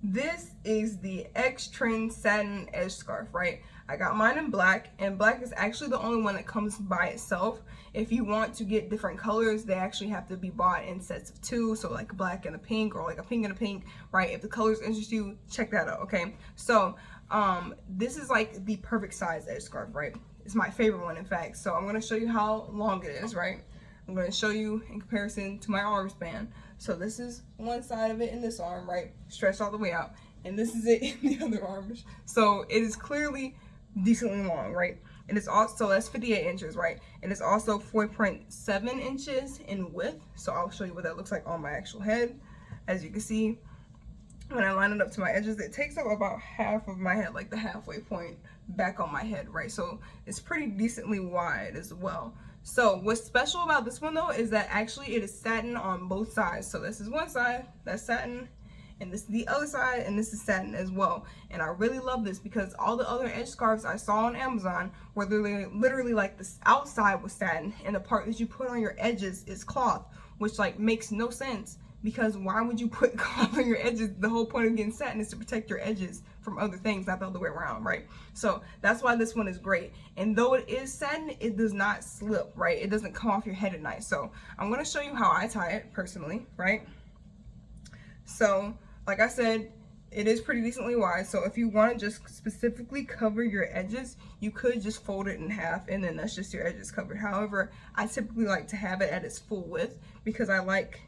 This is the XTREND Satin edge scarf, right? I got mine in black, and black is actually the only one that comes by itself. If you want to get different colors, they actually have to be bought in sets of 2, so like a black and a pink, or like a pink and a pink, right? If the colors interest you, check that out, okay? So this is like the perfect size edge scarf, right? It's my favorite one, in fact. So I'm going to show you how long it is, right? I'm going to show you in comparison to my arm span. So this is one side of it in this arm, right? Stretched all the way out. And this is it in the other arm. So it is clearly decently long, right? And it's also, that's 58 inches, right? And it's also 4.7 inches in width. So I'll show you what that looks like on my actual head. As you can see, when I line it up to my edges, it takes up about half of my head, like the halfway point back on my head, right? So it's pretty decently wide as well. So what's special about this one though is that actually it is satin on both sides. So this is one side, that's satin, and this is the other side, and this is satin as well. And I really love this because all the other edge scarves I saw on Amazon were literally like this outside was satin and the part that you put on your edges is cloth, which like makes no sense. Because why would you put cloth on your edges? The whole point of getting satin is to protect your edges from other things, not the other way around, right? So that's why this one is great. And though it is satin, it does not slip, right? It doesn't come off your head at night. So I'm going to show you how I tie it personally, right? So like I said, it is pretty decently wide. So if you want to just specifically cover your edges, you could just fold it in half and then that's just your edges covered. However, I typically like to have it at its full width because I like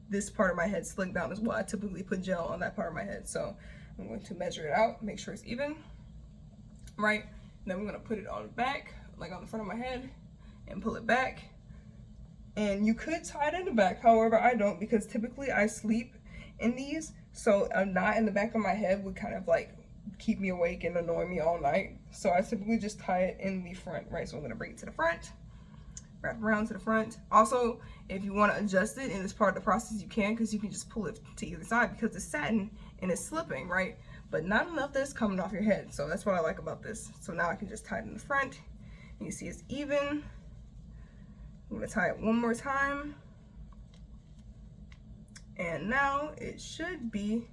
this part of my head slicked down as well. I typically put gel on that part of my head. So I'm going to measure it out, make sure it's even, right? And then I'm going to put it on the back, like on the front of my head, and pull it back. And you could tie it in the back, however I don't, because typically I sleep in these, so a knot in the back of my head would kind of like keep me awake and annoy me all night. So I typically just tie it in the front, right? So I'm going to bring it to the front, wrap around to the front. Also, if you want to adjust it in this part of the process, you can, because you can just pull it to either side because it's satin and it's slipping, right? But not enough that it's coming off your head. So that's what I like about this. So now I can just tie it in the front. And you see it's even. I'm going to tie it one more time. And now it should be,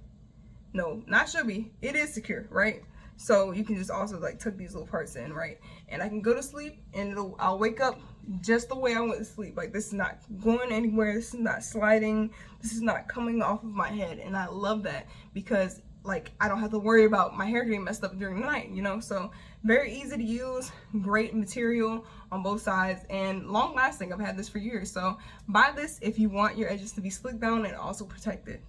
no, not should be, it is secure, right? So you can just also like tuck these little parts in, right? And I can go to sleep and I'll wake up just the way I went to sleep. Like this is not going anywhere, this is not sliding, this is not coming off of my head. And I love that because like I don't have to worry about my hair getting messed up during the night, you know? So very easy to use, great material on both sides, and long lasting. I've had this for years. So buy this if you want your edges to be slicked down and also protected.